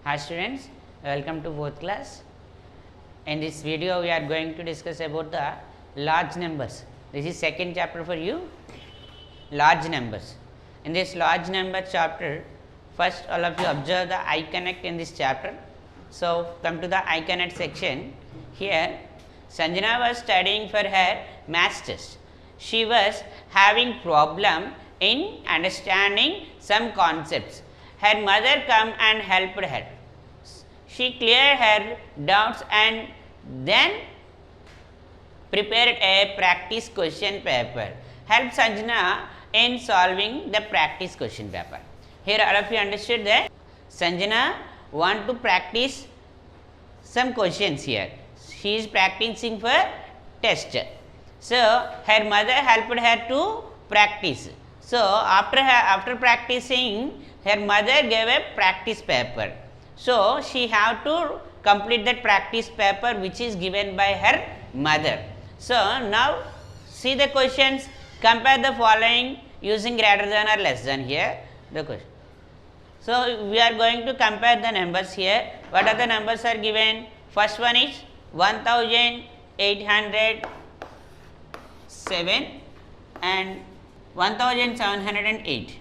Hi students, welcome to fourth class. In this video we are going to discuss about the large numbers. This is second chapter for you, large numbers. In this large number chapter, first all of you observe the I connect in this chapter. So come to the I connect section. Here Sanjana was studying for her maths test. She was having problem in understanding some concepts. Her mother come and helped her. She cleared her doubts and then prepared a practice question paper. Help Sanjana in solving the practice question paper. Here all of you understood that Sanjana want to practice some questions here. She is practicing for test. So her mother helped her to practice. So after practicing, her mother gave a practice paper. So she have to complete that practice paper which is given by her mother. So now see the questions, compare the following using greater than or less than here the question. So we are going to compare the numbers here. What are the numbers are given? First one is 1807 and 1708.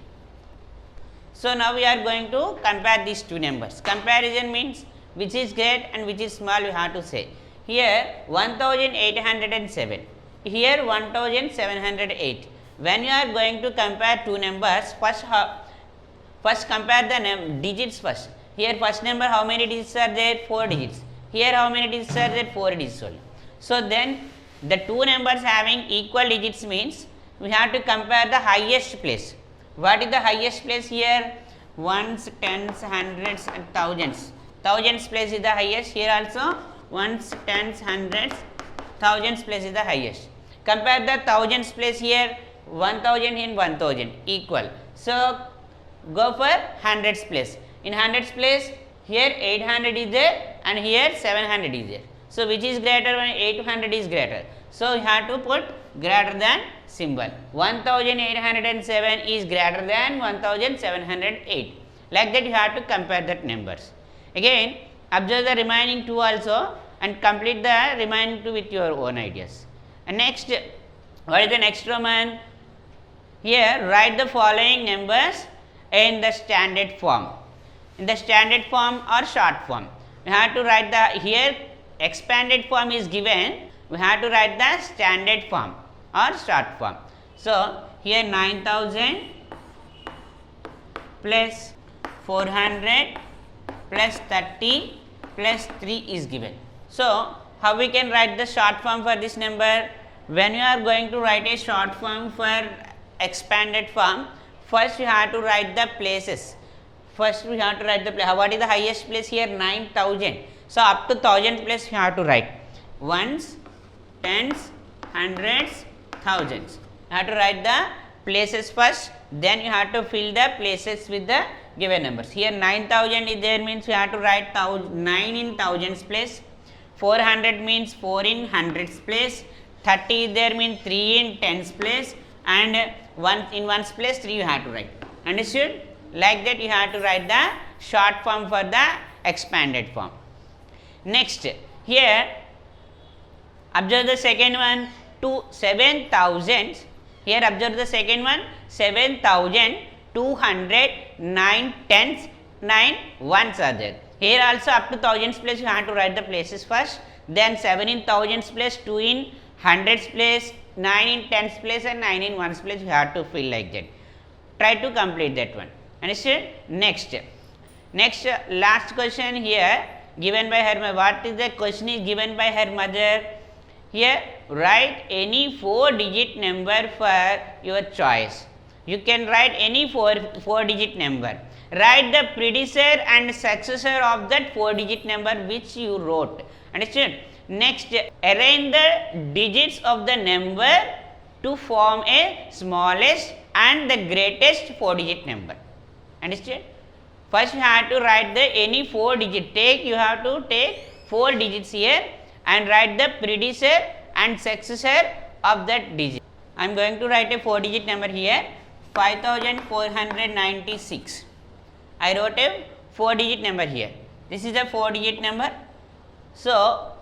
So now we are going to compare these two numbers. Comparison means which is great and which is small we have to say. Here 1807, here 1708. When you are going to compare two numbers, first compare the digits first. Here first number how many digits are there? 4 digits. Here how many digits are there? 4 digits only. So then the two numbers having equal digits means we have to compare the highest place. What is the highest place here? Ones, tens, hundreds and thousands. Thousands place is the highest. Here also ones, tens, hundreds, thousands place is the highest. Compare the thousands place here, 1000 in 1000 equal. So go for hundreds place. In hundreds place here 800 is there and here 700 is there. So which is greater when 800 is greater. So you have to put greater than symbol. 1807 is greater than 1708. Like that you have to compare that numbers. Again observe the remaining two also and complete the remaining two with your own ideas. And next, what is the next Roman? Here write the following numbers in the standard form. In the standard form or short form. We have to write the here expanded form is given. We have to write the standard form or short form. So here 9000 plus 400 plus 30 plus 3 is given. So how we can write the short form for this number? When you are going to write a short form for expanded form, first you have to write the places. First we have to write the place. What is the highest place here? 9000. So up to 1000 place you have to write. Ones, tens, hundreds, thousands. You have to write the places first, then you have to fill the places with the given numbers. Here 9000 is there means you have to write 9 in thousands place, 400 means 4 in hundreds place, 30 is there means 3 in tens place, and 1 in ones place 3 you have to write. Understood? Like that you have to write the short form for the expanded form. Next, here observe the second one, 7000. Here observe the second one, 7209 tens, 9 ones are there. Here also up to thousands place you have to write the places first, then 7 in thousands place, 2 in hundreds place, 9 in tens place and 9 in ones place you have to fill like that. Try to complete that one. Understood? Next, last question here given by her mother. What is the question is given by her mother? Here write any 4-digit number for your choice. You can write any 4-digit number. Write the predecessor and successor of that 4-digit number which you wrote. Understood? Next, arrange the digits of the number to form a smallest and the greatest 4-digit number. Understood? First you have to write the any 4-digit. You have to take 4 digits here and write the predecessor and successor of that digit. I am going to write a 4-digit number here, 5496. I wrote a 4-digit number here. This is a 4-digit number. So,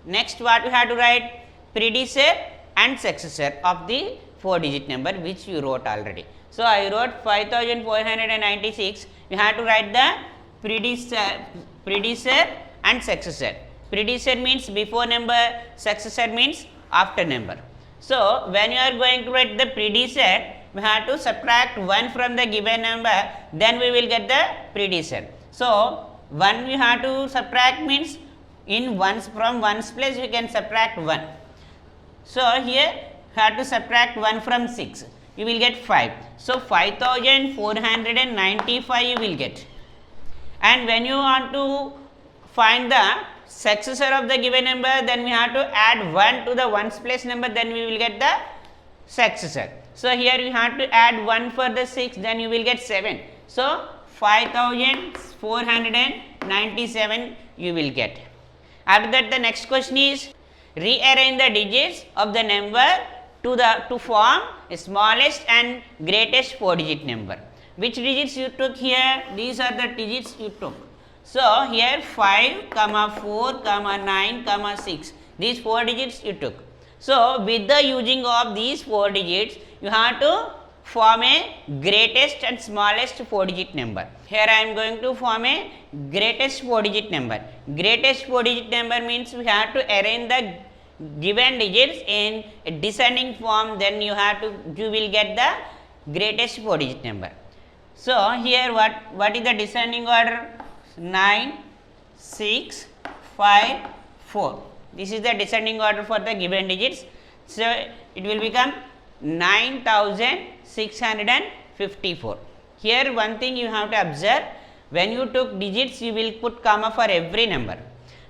next what we have to write? Predecessor and successor of the 4-digit number which you wrote already. So, I wrote 5496. You have to write the predecessor and successor. Predecessor means before number, successor means after number. So, when you are going to write the predecessor, we have to subtract 1 from the given number, then we will get the predecessor. So, 1 we have to subtract means in ones, from ones place we can subtract 1. So, here you have to subtract 1 from 6, you will get 5. So, 5495 you will get. And when you want to find the successor of the given number, then we have to add 1 to the ones place number, then we will get the successor. So, here you have to add 1 for the 6, then you will get 7. So, 5497 you will get. After that, the next question is rearrange the digits of the number to form a smallest and greatest 4-digit number. Which digits you took here? These are the digits you took. So, here 5, 4, 9, 6. These 4 digits you took. So, with the using of these 4 digits, you have to form a greatest and smallest 4-digit number. Here I am going to form a greatest 4-digit number. Greatest 4-digit number means we have to arrange the given digits in a descending form, then you will get the greatest 4-digit number. So, here what is the descending order? 9, 6, 5, 4. This is the descending order for the given digits. So, it will become 9654. Here one thing you have to observe, when you took digits you will put comma for every number.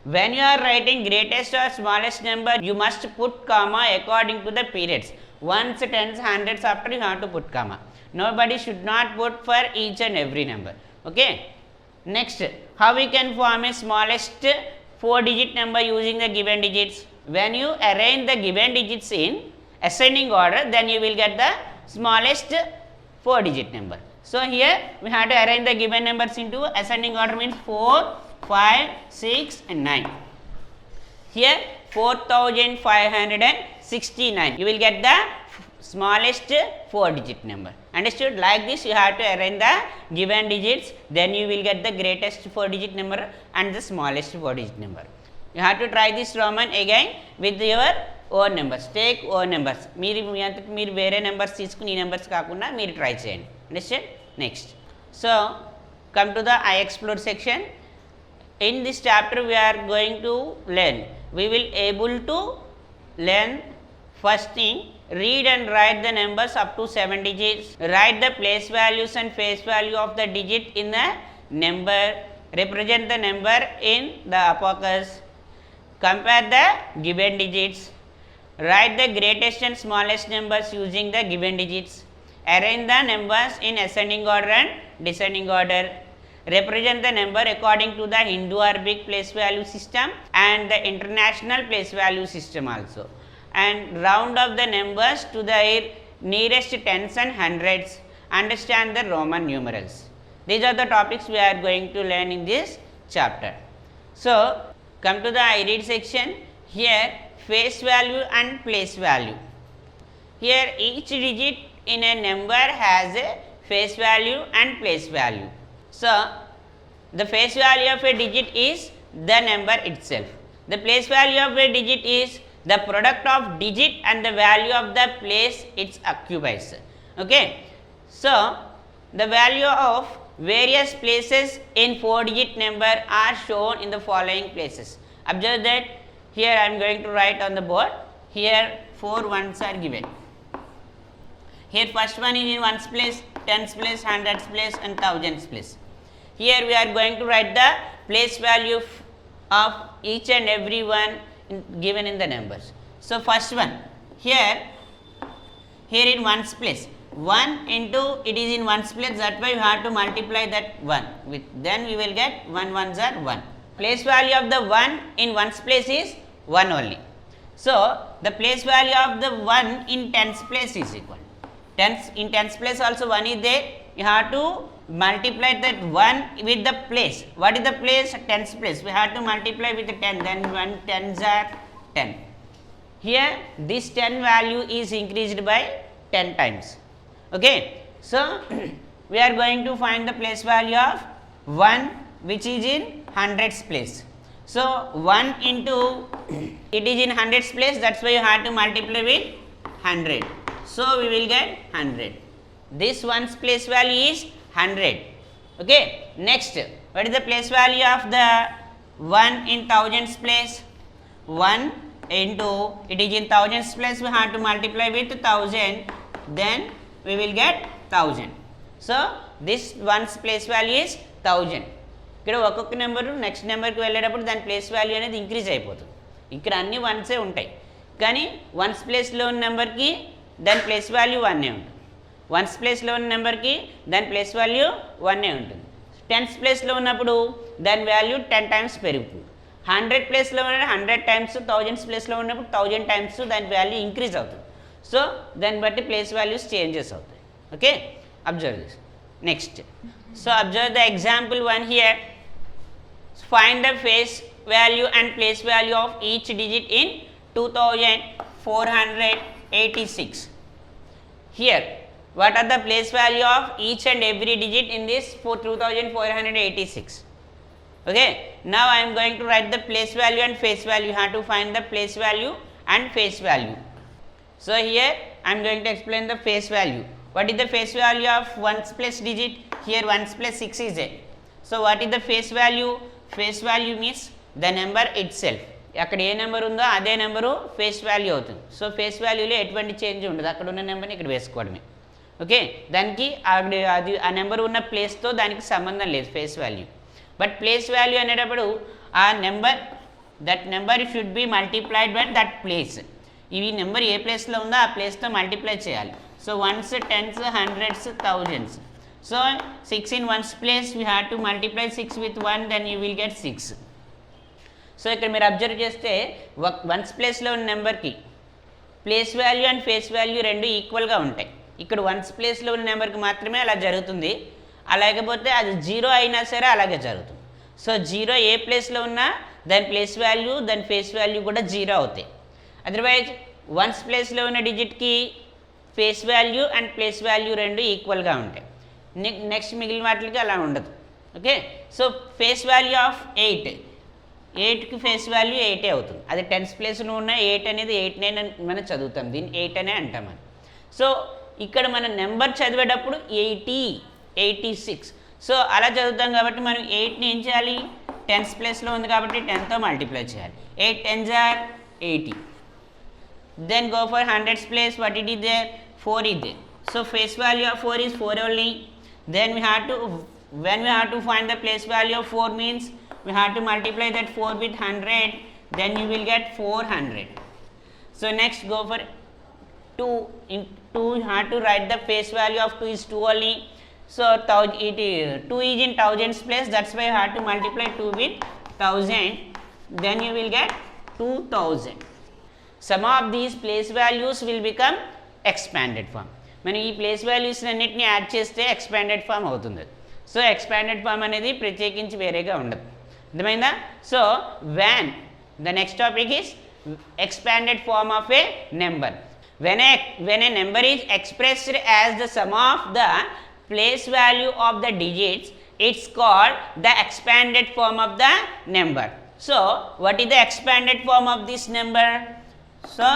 When you are writing greatest or smallest number, you must put comma according to the periods. Ones, tens, hundreds, after you have to put comma. Nobody should not put for each and every number. Okay. Next, how we can form a smallest 4-digit number using the given digits? When you arrange the given digits in ascending order, then you will get the smallest 4-digit number. So, here we have to arrange the given numbers into ascending order, means 4, 5, 6 and 9. Here 4569, you will get the smallest 4-digit number. Understood? Like this you have to arrange the given digits, then you will get the greatest 4-digit number and the smallest 4-digit number. You have to try this Roman again with your own numbers. Take own numbers. మీరు వేరే numbers తీసుకుని ఈ numbers కాకుండా మీరు try చేయండి. Understand? Next. So, come to the I explore section. In this chapter we are going to learn. We will able to learn first thing, read and write the numbers up to 7 digits. Write the place values and face value of the digit in the number. Represent the number in the abacus. Compare the given digits. Write the greatest and smallest numbers using the given digits. Arrange the numbers in ascending order and descending order. Represent the number according to the Hindu Arabic place value system and the international place value system also. And round up the numbers to the nearest tens and hundreds. Understand the Roman numerals. These are the topics we are going to learn in this chapter. So, come to the I read section. Here face value and place value. Here each digit in a number has a face value and place value. So, the face value of a digit is the number itself. The place value of a digit is the product of digit and the value of the place it occupies. Okay. So, the value of various places in 4-digit number are shown in the following places. Observe that here I am going to write on the board. Here 4 ones are given. Here first one is in ones place, tens place, hundreds place and thousands place. Here we are going to write the place value of each and every one given in the numbers. So, first one here in ones place, 1 into it is in ones place, that way you have to multiply that 1 with, then we will get 1 ones are 1. Place value of the 1 in ones place is 1 only. So, the place value of the 1 in tens place is equal. In tens place also 1 is there, you have to multiply that 1 with the place. What is the place? Tens place. We have to multiply with the 10, then 1 tens are 10. Here this 10 value is increased by 10 times. Okay. So we are going to find the place value of 1 which is in hundreds place. So 1 into it is in hundreds place, that's why you have to multiply with 100. So we will get 100. This one's place value is 100. Okay. Next, what is the place value of the 1 in thousands place? 1 into it is in thousands place, we have to multiply with 1000, then we will get 1000. So this one's place value is 1000. ఇక్కడ ఒక్కొక్క number next నెంబర్కి వెళ్ళేటప్పుడు దాని place value అనేది increase అయిపోతుంది. ఇక్కడ అన్ని వన్సే ఉంటాయి, కానీ వన్స్ ప్లేస్లో ఉన్న నెంబర్కి దాని ప్లేస్ వాల్యూ 1 ఉంటుంది. వన్స్ ప్లేస్లో ఉన్న నెంబర్కి దాని ప్లేస్ వాల్యూ 1 ఉంటుంది. టెన్స్ ప్లేస్లో ఉన్నప్పుడు దాని వాల్యూ 10 టైమ్స్ పెరుగుతుంది. 100 ప్లేస్లో ఉన్న 100 టైమ్స్, థౌజండ్స్ ప్లేస్లో ఉన్నప్పుడు 1000 టైమ్స్ దాని వాల్యూ ఇంక్రీజ్ అవుతుంది. సో దాన్ని బట్టి ప్లేస్ వాల్యూస్ చేంజెస్ అవుతాయి. Okay, observe this. Next, so observe the example 1 here. Find the face value and place value of each digit in 2486. Here, what are the place value of each and every digit in this for 2486? Okay, now I am going to write the place value and face value. You have to find the place value and face value. So here I am going to explain the face value. What is the face value of ones place digit? Here ones place 6 is there. So what is the face value? Face value means the number it self. అక్కడ ఏ number ఉందో అదే number face value అవుతుంది. So face వాల్యూలో ఎటువంటి change ఉండదు, అక్కడ ఉన్న నెంబర్ని ఇక్కడ వేసుకోవడమే. ఓకే, దానికి అది ఆ నెంబర్ ఉన్న ప్లేస్తో దానికి సంబంధం లేదు face value. But place value అనేటప్పుడు ఆ number, that number should be multiplied by that place. ఇవి నెంబర్ ఏ ప్లేస్లో ఉందో ఆ ప్లేస్తో మల్టిప్లై చేయాలి. So ones, tens, hundreds, thousands. So 6 in ones place, we have to multiply 6 with 1, then you will get 6. So ఇక్కడ మీరు అబ్జర్వ్ చేస్తే వన్స్ ప్లేస్లో ఉన్న నెంబర్కి place value and face value రెండు ఈక్వల్గా ఉంటాయి. ఇక్కడ వన్స్ ప్లేస్లో ఉన్న నెంబర్కి మాత్రమే అలా జరుగుతుంది, అలాగపోతే అది 0 అయినా సరే అలాగే జరుగుతుంది. సో 0 ఏ ప్లేస్లో ఉన్నా దాని ప్లేస్ వాల్యూ దాని ఫేస్ వాల్యూ కూడా 0 అవుతాయి. అదర్వైజ్ వన్స్ ప్లేస్లో ఉన్న డిజిట్కి face value and place value రెండు ఈక్వల్గా ఉంటాయి. నెక్స్ట్ మిగిలిన వాటికి అలా ఉండదు. Okay, so face value of 8కి ఫేస్ వాల్యూ 8 అవుతుంది. అది టెన్స్ ప్లేస్లో ఉన్న 8 అనేది 8 అని మనం చదువుతాం, దీన్ని 8 అనే అంటాం అని. సో ఇక్కడ మన నెంబర్ చదివేటప్పుడు 80, 86 సో అలా చదువుతాం కాబట్టి మనం 8ని ఏం చేయాలి, టెన్స్ ప్లేస్లో ఉంది కాబట్టి 10తో మల్టిప్లై చేయాలి. 8 10s are 80. Then go for hundreds place, what it is there, 4 is there. So face value of 4 is 4 only. Then we have to, when we have to find the place value of 4 means we have to multiply that 4 with 100, then you will get 400. So next go for 2. In 2 you have to write the face value of 2 is 2 only. So it is 2 is in thousands place, that's why you have to multiply 2 with 1000, then you will get 2000. Some of these place values will become expanded form. మనం ఈ place values అన్నిటిని add చేస్తే expanded form అవుతుంది. So expanded form అనేది ప్రత్యేకించి వేరేగా ఉండదు, అర్థమైందా? So when the next topic is expanded form of a number. When a number is expressed as the sum of the place value of the digits, it's called the expanded form of the number. So what is the expanded form of this number? So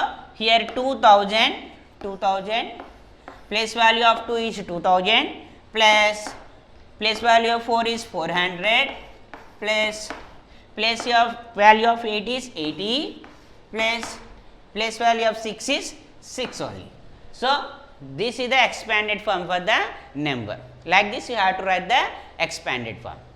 here 2000 place value of 2 is 2000 plus place value of 4 is 400 plus place value of 8 is 80 plus place value of 6 is 6 only. So this is the expanded form for the number. Like this you have to write the expanded form.